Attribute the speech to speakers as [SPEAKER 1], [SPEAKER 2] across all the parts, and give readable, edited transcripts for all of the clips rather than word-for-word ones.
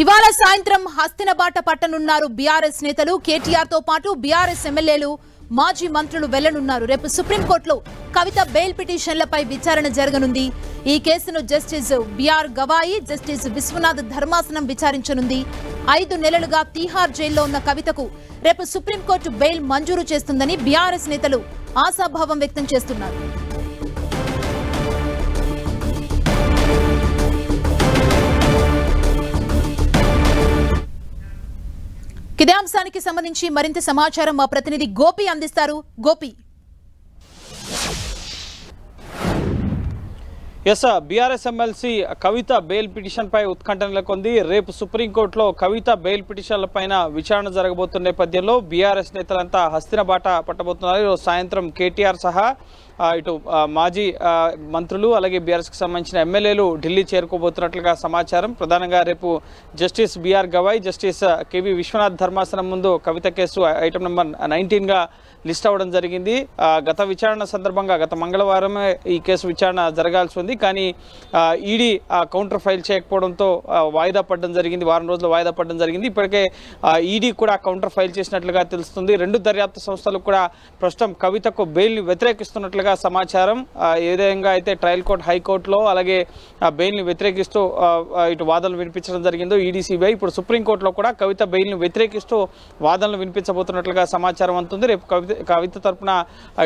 [SPEAKER 1] ఇవాళ సాయంత్రం హస్తినబాట పట్టనున్నారు బీఆర్ఎస్ నేతలు. కేటీఆర్ తో పాటు బీఆర్ఎస్ ఎమ్మెల్యేలు, మాజీ మంత్రులు వెళ్లనున్నారు. రేపు సుప్రీంకోర్టులో కవిత బెయిల్ పిటిషన్లపై విచారణ జరగనుంది. ఈ కేసును justice B R Gavai, justice Vishwanath ధర్మాసనం విచారించనుంది. 5 నెలలుగా తీహార్ జైల్లో ఉన్న కవితకు రేపు సుప్రీంకోర్టు బెయిల్ మంజూరు చేస్తుందని బీఆర్ఎస్ నేతలు ఆశాభావం వ్యక్తం చేస్తున్నారు. ఇదే అంశానికి సంబంధించి మరింత సమాచారం మా ప్రతినిధి గోపి అందిస్తారు. గోపి,
[SPEAKER 2] బీఆర్ఎస్ ఎమ్మెల్సీ కవిత బెయిల్ పిటిషన్ పై ఉత్కంఠ నెలకొంది. రేపు సుప్రీంకోర్టులో కవిత బెయిల్ పిటిషన్ల పైన విచారణ జరగబోతున్న నేపథ్యంలో బీఆర్ఎస్ నేతలంతా హస్తినబాట పట్టబోతున్నారు. సాయంత్రం కేటీఆర్ సహా ఇటు మాజీ మంత్రులు అలాగే బీఆర్ఎస్కి సంబంధించిన ఎమ్మెల్యేలు ఢిల్లీ చేరుకోబోతున్నట్లుగా సమాచారం. ప్రధానంగా రేపు justice BR Gavai, justice K V Vishwanath ధర్మాసనం ముందు కవిత కేసు ఐటమ్ నెంబర్ 19గా లిస్ట్ అవ్వడం జరిగింది. గత విచారణ సందర్భంగా గత మంగళవారమే ఈ కేసు విచారణ జరగాల్సి ఉంది. కానీ ఈడీ కౌంటర్ ఫైల్ చేయకపోవడంతో వాయిదా పడడం జరిగింది. వారం రోజులు వాయిదా పడడం జరిగింది. ఇప్పటికే ఈడీ కూడా కౌంటర్ ఫైల్ చేసినట్లుగా తెలుస్తుంది. 2 దర్యాప్తు సంస్థలు కూడా ప్రస్తుతం కవితకు బెయిల్ని వ్యతిరేకిస్తున్నట్లుగా సమాచారం. ఏ విధంగా అయితే ట్రయల్ కోర్టు, హైకోర్టులో అలాగే బెయిల్ని వ్యతిరేకిస్తూ ఇటు వాదనలు వినిపించడం జరిగిందో ఈడీ, సిబిఐ, ఇప్పుడు సుప్రీంకోర్టులో కూడా కవిత బెయిల్ని వ్యతిరేకిస్తూ వాదనలు వినిపించబోతున్నట్లుగా సమాచారం అందుతుంది. రేపు కవిత తరపున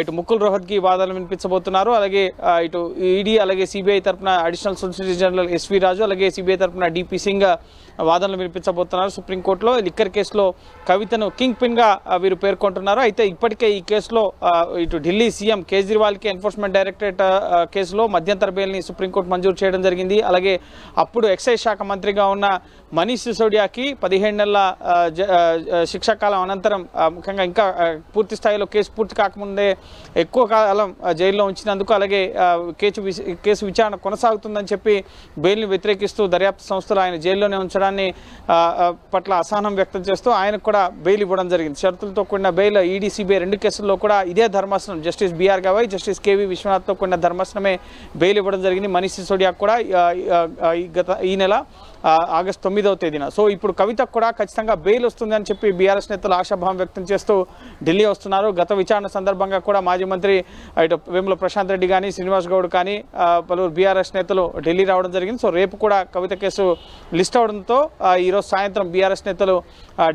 [SPEAKER 2] ఇటు ముకుల్ రోహత్గి వాదనలు వినిపించబోతున్నారు. అలాగే ఇటు ఈడీ అలాగే సిబిఐ తరపున అడిషనల్ సొలిసిటర్ జనరల్ ఎస్వి రాజు, అలాగే సిబిఐ తరపున డిపి సింగ్ వాదనలు వినిపించబోతున్నారు సుప్రీంకోర్టులో. లిక్కర్ కేసులో కవితను కింగ్ పిన్ గా వీరు పేర్కొంటున్నారు. అయితే ఇప్పటికే ఈ కేసులో ఇటు ఢిల్లీ సీఎం కేజ్రీవాల్కి ఎన్ఫోర్స్మెంట్ డైరెక్టరేట్ కేసులో మధ్యంతర బెయిల్ని సుప్రీంకోర్టు మంజూరు చేయడం జరిగింది. అలాగే అప్పుడు ఎక్సైజ్ శాఖ మంత్రిగా ఉన్న మనీష్ సిసోడియాకి 15 నెలల శిక్షాకాలం అనంతరం ముఖ్యంగా ఇంకా పూర్తి స్థాయిలో కేసు పూర్తి కాకముందే ఎక్కువ కాలం జైల్లో ఉంచినందుకు, అలాగే కేసు విచారణ కొనసాగుతుందని చెప్పి బెయిల్ని వ్యతిరేకిస్తూ దర్యాప్తు సంస్థలు ఆయన జైల్లోనే ఉంచడాన్ని పట్ల అసహనం వ్యక్తం చేస్తూ ఆయనకు కూడా బెయిల్ ఇవ్వడం జరిగింది. షరతులతో కూడిన బెయిల్ ఈడీ, సిబిఐ 2 కేసుల్లో కూడా ఇదే ధర్మాసనం justice BR Gavai, justice KV విశ్వనాథ్తో కూడిన ధర్మాసనమే బెయిల్ ఇవ్వడం జరిగింది. మనీష్ సిసోడియాకు కూడా ఈ నెల ఆగస్టు 9వ తేదీన. సో ఇప్పుడు కవితకు కూడా ఖచ్చితంగా బెయిల్ వస్తుందని చెప్పి బీఆర్ఎస్ నేతలు ఆశాభావం వ్యక్తం చేస్తూ ఢిల్లీ వస్తున్నారు. గత విచారణ సందర్భంగా కూడా మాజీ మంత్రి ఇటు వేముల ప్రశాంత్ రెడ్డి కానీ, శ్రీనివాస్ గౌడ్ కానీ పలువురు బీఆర్ఎస్ నేతలు ఢిల్లీ రావడం జరిగింది. సో రేపు కూడా కవిత కేసు లిస్ట్ అవడంతో ఈరోజు సాయంత్రం బీఆర్ఎస్ నేతలు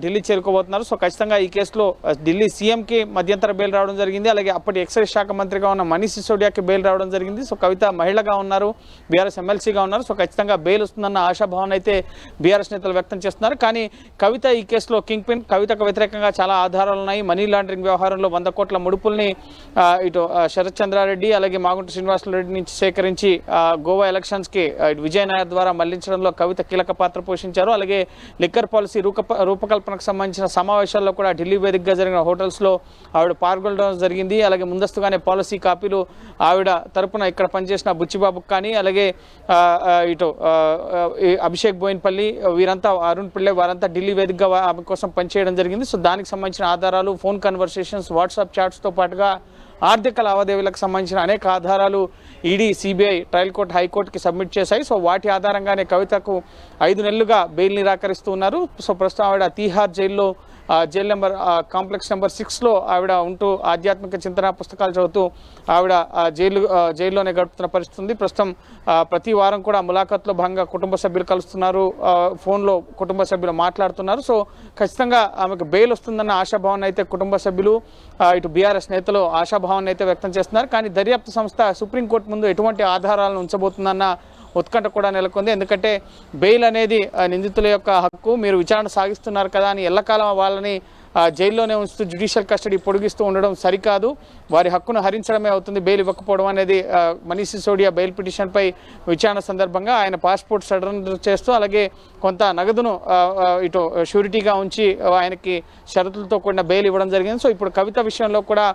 [SPEAKER 2] ఢిల్లీ చేరుకోబోతున్నారు. సో ఖచ్చితంగా ఈ కేసులో ఢిల్లీ సీఎంకి మధ్యంతర బెయిల్ రావడం జరిగింది. అలాగే అప్పటి ఎక్సైజ్ శాఖ మంత్రిగా ఉన్న మనీష్ సిసోడియాకి బెయిల్ రావడం జరిగింది. సో కవిత మహిళగా ఉన్నారు, బీఆర్ఎస్ ఎమ్మెల్సీగా ఉన్నారు. సో ఖచ్చితంగా బెయిల్ వస్తుందన్న ఆశాభావం అయితే బీఆర్ఎస్ నేతలు వ్యక్తం చేస్తున్నారు. కానీ కవిత ఈ కేసులో కింగ్ పిన్, కవితకు వ్యతిరేకంగా చాలా ఆధారాలు ఉన్నాయి. మనీ లాండరింగ్ వ్యవహారంలో 100 కోట్ల ముడుపుల్ని ఇటు శరత్ చంద్రారెడ్డి అలాగే మాగుంట శ్రీనివాసరెడ్డి నుంచి సేకరించి గోవా ఎలక్షన్స్కి విజయ్ నాయర్ ద్వారా మళ్లించడంలో కవిత కీలక పాత్ర పోషించారు. అలాగే లిక్కర్ పాలసీ రూపకల్పనకు సంబంధించిన సమావేశాల్లో కూడా ఢిల్లీ వేదికగా జరిగిన హోటల్స్లో ఆవిడ పాల్గొనడం జరిగింది. అలాగే ముందస్తుగానే పాలసీ కాపీలు ఆవిడ తరపున ఇక్కడ పనిచేసిన బుచ్చిబాబుకు కానీ, అలాగే ఇటు అభిషేక్ బోయిన్పల్లి వీరంతా, అరుణ్ పిళ్ళే వారంతా ఢిల్లీ వేదికగా ఆమె కోసం పనిచేయడం జరిగింది. సో దానికి సంబంధించిన ఆధారాలు, ఫోన్ కన్వర్సేషన్స్, వాట్సాప్ చాట్స్తో పాటుగా ఆర్థిక లావాదేవీలకు సంబంధించిన అనేక ఆధారాలు ఈడీ, సిబిఐ ట్రయల్ కోర్టు, హైకోర్టుకి సబ్మిట్ చేశాయి. సో వాటి ఆధారంగానే కవితకు 5 నెలలుగా బెయిల్ నిరాకరిస్తూ ఉన్నారు. సో ప్రస్తుతం ఆవిడ తీహార్ జైల్లో జైల్ నెంబర్ కాంప్లెక్స్ నెంబర్ 6లో ఆవిడ ఉంటూ ఆధ్యాత్మిక చింతన పుస్తకాలు చదువుతూ ఆవిడ జైల్లోనే గడుపుతున్న పరిస్థితి ఉంది. ప్రస్తుతం ప్రతి వారం కూడా ములాఖాత్లో భాగంగా కుటుంబ సభ్యులు కలుస్తున్నారు, ఫోన్లో కుటుంబ సభ్యులు మాట్లాడుతున్నారు. సో ఖచ్చితంగా ఆమెకు బెయిల్ వస్తుందన్న ఆశాభావాన్ని అయితే కుటుంబ సభ్యులు, ఇటు బీఆర్ఎస్ నేతలు ఆశాభావాన్ని అయితే వ్యక్తం చేస్తున్నారు. కానీ దర్యాప్తు సంస్థ సుప్రీంకోర్టు ముందు ఎటువంటి ఆధారాలను ఉంచబోతుందన్న ఉత్కంఠ కూడా నెలకొంది. ఎందుకంటే బెయిల్ అనేది నిందితుల యొక్క హక్కు. మీరు విచారణ సాగిస్తున్నారు కదా అని ఎల్లకాలం వాళ్ళని జైల్లోనే ఉంచుతూ జ్యుడిషియల్ కస్టడీ పొడిగిస్తూ ఉండడం సరికాదు. వారి హక్కును హరించడమే అవుతుంది బెయిల్ ఇవ్వకపోవడం అనేది. మనీష్ సిసోడియా బెయిల్ పిటిషన్పై విచారణ సందర్భంగా ఆయన పాస్పోర్ట్ సరెండర్ చేస్తూ అలాగే కొంత నగదును ఇటు షూరిటీగా ఉంచి ఆయనకి షరతులతో కూడిన బెయిల్ ఇవ్వడం జరిగింది. సో ఇప్పుడు కవిత విషయంలో కూడా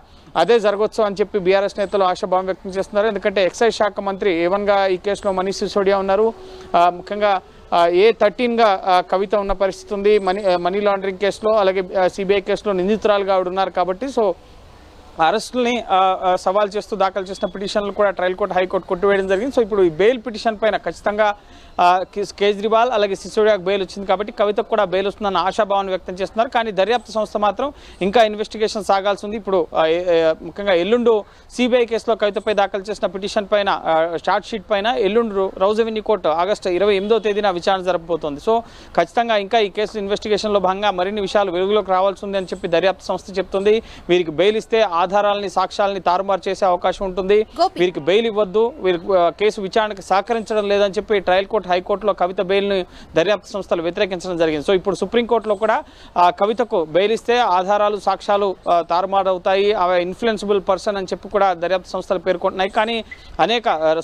[SPEAKER 2] అదే జరగవచ్చు అని చెప్పి బీఆర్ఎస్ నేతలు ఆశాభావం వ్యక్తం చేస్తున్నారు. ఎందుకంటే ఎక్సైజ్ శాఖ మంత్రి ఏవన్గా ఈ కేసులో మనీష్ సిసోడియా ఉన్నారు. ముఖ్యంగా A13గా కవిత ఉన్న పరిస్థితి ఉంది. మనీ లాండరింగ్ కేసులో అలాగే సిబిఐ కేసులో నిందితురాలుగా ఆవిడ ఉన్నారు కాబట్టి సో అరెస్టుల్ని సవాల్ చేస్తూ దాఖలు చేసిన పిటిషన్లు కూడా ట్రయల్ కోర్టు హైకోర్టు కొట్టివేయడం జరిగింది. సో ఇప్పుడు ఈ బెయిల్ పిటిషన్ పైన ఖచ్చితంగా కేజ్రీవాల్ అలాగే సిసోడియాకు బెయిల్ వచ్చింది కాబట్టి కవితకు కూడా బెయిల్ వస్తుందన్న ఆశాభావాన్ని వ్యక్తం చేస్తున్నారు. కానీ దర్యాప్తు సంస్థ మాత్రం ఇంకా ఇన్వెస్టిగేషన్ సాగాల్సి ఉంది. ఇప్పుడు ముఖ్యంగా ఎల్లుండు సిబిఐ కేసులో కవితపై దాఖలు చేసిన పిటిషన్ పైన చార్జ్ షీట్ పైన ఎల్లుండు రౌజ్ అవెన్యూ కోర్టు ఆగస్టు 28వ తేదీన విచారణ జరపబోతోంది. సో ఖచ్చితంగా ఇంకా ఈ కేసు ఇన్వెస్టిగేషన్లో భాగంగా మరిన్ని విషయాలు వెలుగులోకి రావాల్సి ఉంది అని చెప్పి దర్యాప్తు సంస్థ చెప్తుంది. వీరికి బెయిల్ ఇస్తే ఆధారాలని సాక్ష్యాలని తారుమారు చేసే అవకాశం ఉంటుంది. వీరికి బెయిల్ ఇవ్వద్దు, వీరికి కేసు విచారణకు సహకరించడం లేదని చెప్పి ట్రయల్ కోర్టు హైకోర్టులో కవిత బెయిల్ను దర్యాప్తు సంస్థలు వ్యతిరేకించడం జరిగింది. సో ఇప్పుడు సుప్రీంకోర్టులో కూడా కవితకు బెయిల్ ఇస్తే ఆధారాలు సాక్ష్యాలు తారుమారు అవుతాయి, అవి ఇన్ఫ్లుయెన్సిబుల్ పర్సన్ అని చెప్పి కూడా దర్యాప్తు సంస్థలు పేర్కొంటున్నాయి. కానీ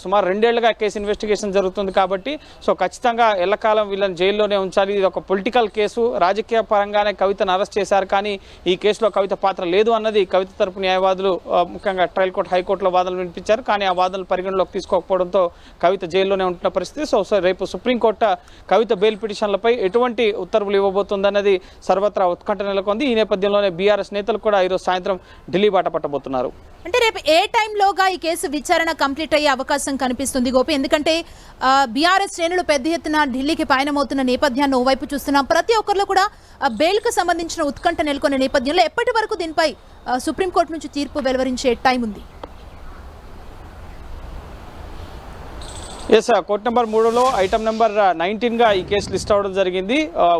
[SPEAKER 2] సుమారు 2 ఏళ్లుగా కేసు ఇన్వెస్టిగేషన్ జరుగుతుంది కాబట్టి సో ఖచ్చితంగా ఎల్లకాలం వీళ్ళని జైల్లోనే ఉంచాలి. ఇది ఒక పొలిటికల్ కేసు, రాజకీయ పరంగానే కవితను అరెస్ట్ చేశారు, కానీ ఈ కేసులో కవిత పాత్ర లేదు అన్నది కవిత తరపు న్యాయవాదులు ముఖ్యంగా ట్రయల్ కోర్టు హైకోర్టులో వాదనలు వినిపించారు. కానీ ఆ వాదనలు పరిగణలోకి తీసుకోకపోవడంతో కవిత జైల్లోనే ఉంటున్న పరిస్థితి. సో రేపు సుప్రీంకోర్టు కవిత బెయిల్ పిటిషన్లపై ఎటువంటి ఉత్తర్వులు ఇవ్వబోతుందన్నది సర్వత్రా ఉత్కంఠ నెలకొంది. ఈ నేపథ్యంలోనే బీఆర్ఎస్ నేతలు కూడా ఈరోజు సాయంత్రం ఢిల్లీ బాట పట్టబోతున్నారు.
[SPEAKER 1] అంటే రేపు ఏ టైంలోగా ఈ కేసు విచారణ కంప్లీట్ అయ్యే అవకాశం కనిపిస్తుంది గోపి? ఎందుకంటే బీఆర్ఎస్ శ్రేణులు పెద్ద ఎత్తున ఢిల్లీకి పయనమవుతున్న నేపథ్యాన్ని ఓవైపు చూస్తున్నాం. ప్రతి ఒక్కరిలో కూడా బెయిల్కు సంబంధించిన ఉత్కంఠ నెలకొన్న నేపథ్యంలో ఎప్పటి వరకు దీనిపై సుప్రీంకోర్టు నుంచి తీర్పు వెలువరించే టైం ఉంది?
[SPEAKER 2] ఎస్, కోర్టు నెంబర్ 3లో ఐటమ్ నెంబర్ 19గా ఈ కేసు లిస్ట్ అవ్వడం జరిగింది.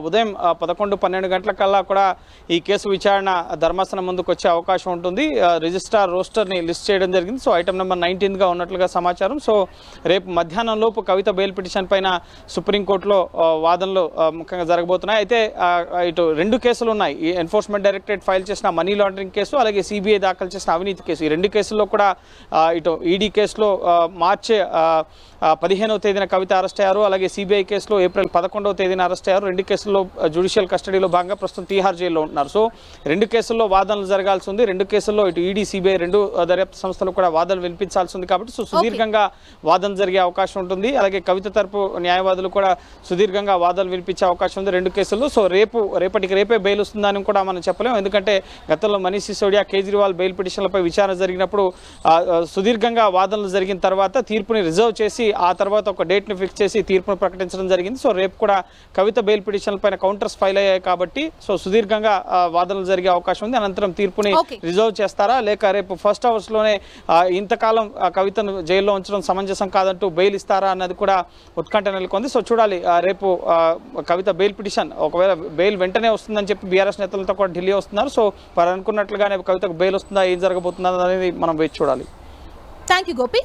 [SPEAKER 2] ఉదయం 11-12 గంటల కల్లా కూడా ఈ కేసు విచారణ ధర్మాసనం ముందుకు వచ్చే అవకాశం ఉంటుంది. రిజిస్ట్రార్ రోస్టర్ని లిస్ట్ చేయడం జరిగింది. సో ఐటమ్ నెంబర్ 19గా ఉన్నట్లుగా సమాచారం. సో రేపు మధ్యాహ్నం లోపు కవిత బెయిల్ పిటిషన్ పైన సుప్రీంకోర్టులో వాదనలు ముఖ్యంగా జరగబోతున్నాయి. అయితే ఇటు 2 కేసులు ఉన్నాయి. ఈ ఎన్ఫోర్స్మెంట్ డైరెక్టరేట్ ఫైల్ చేసిన మనీ లాండరింగ్ కేసు, అలాగే సిబిఐ దాఖలు చేసిన అవినీతి కేసు. ఈ 2 కేసుల్లో కూడా ఇటు ఈడీ కేసులో మార్చి 15వ తేదీన కవిత అరెస్ట్ అయ్యారు. అలాగే సిబిఐ కేసులో ఏప్రిల్ 11వ తేదీన అరెస్ట్ అయ్యారు. 2 కేసుల్లో జ్యుడిషియల్ కస్టడీలో భాగంగా ప్రస్తుతం తీహార్ జైల్లో ఉంటున్నారు. సో 2 కేసుల్లో వాదనలు జరగాల్సి ఉంది. 2 కేసుల్లో ఇటు ఈడీ సిబిఐ 2 దర్యాప్తు సంస్థలు కూడా వాదనలు వినిపించాల్సి ఉంది కాబట్టి సో సుదీర్ఘంగా వాదన జరిగే అవకాశం ఉంటుంది. అలాగే కవిత తరపు న్యాయవాదులు కూడా సుదీర్ఘంగా వాదనలు వినిపించే అవకాశం ఉంది 2 కేసుల్లో. సో రేపటికి రేపే బెయిల్ వస్తుందని కూడా మనం చెప్పలేము. ఎందుకంటే గతంలో మనీష్ సిసోడియా, కేజ్రీవాల్ బెయిల్ పిటిషన్లపై విచారణ జరిగినప్పుడు సుదీర్ఘంగా వాదనలు జరిగిన తర్వాత తీర్పుని రిజర్వ్ చేసి ఆ తర్వాత ఒక డేట్ని ఫిక్స్ చేసి తీర్పును ప్రకటించడం జరిగింది. సో రేపు కూడా కవిత బెయిల్ పిటిషన్ల పైన కౌంటర్స్ ఫైల్ అయ్యాయి కాబట్టి సో సుదీర్ఘంగా వాదనలు జరిగే అవకాశం ఉంది. అనంతరం తీర్పుని రిజర్వ్ చేస్తారా లేక రేపు ఫస్ట్ అవర్స్లోనే ఇంతకాలం కవితను జైల్లో ఉంచడం సమంజసం కాదంటూ బెయిల్ ఇస్తారా అన్నది కూడా ఉత్కంఠ నెలకొంది. సో చూడాలి రేపు కవిత బెయిల్ పిటిషన్ ఒకవేళ బెయిల్ వెంటనే వస్తుందని చెప్పి బీఆర్ఎస్ నేతలతో కూడా ఢిల్లీ వస్తున్నారు. సో వారు అనుకున్నట్లుగానే కవితకు బెయిల్ వస్తుందా, ఏం జరగబోతుందా అనేది మనం వేచి చూడాలి.
[SPEAKER 1] Thank you Gopi.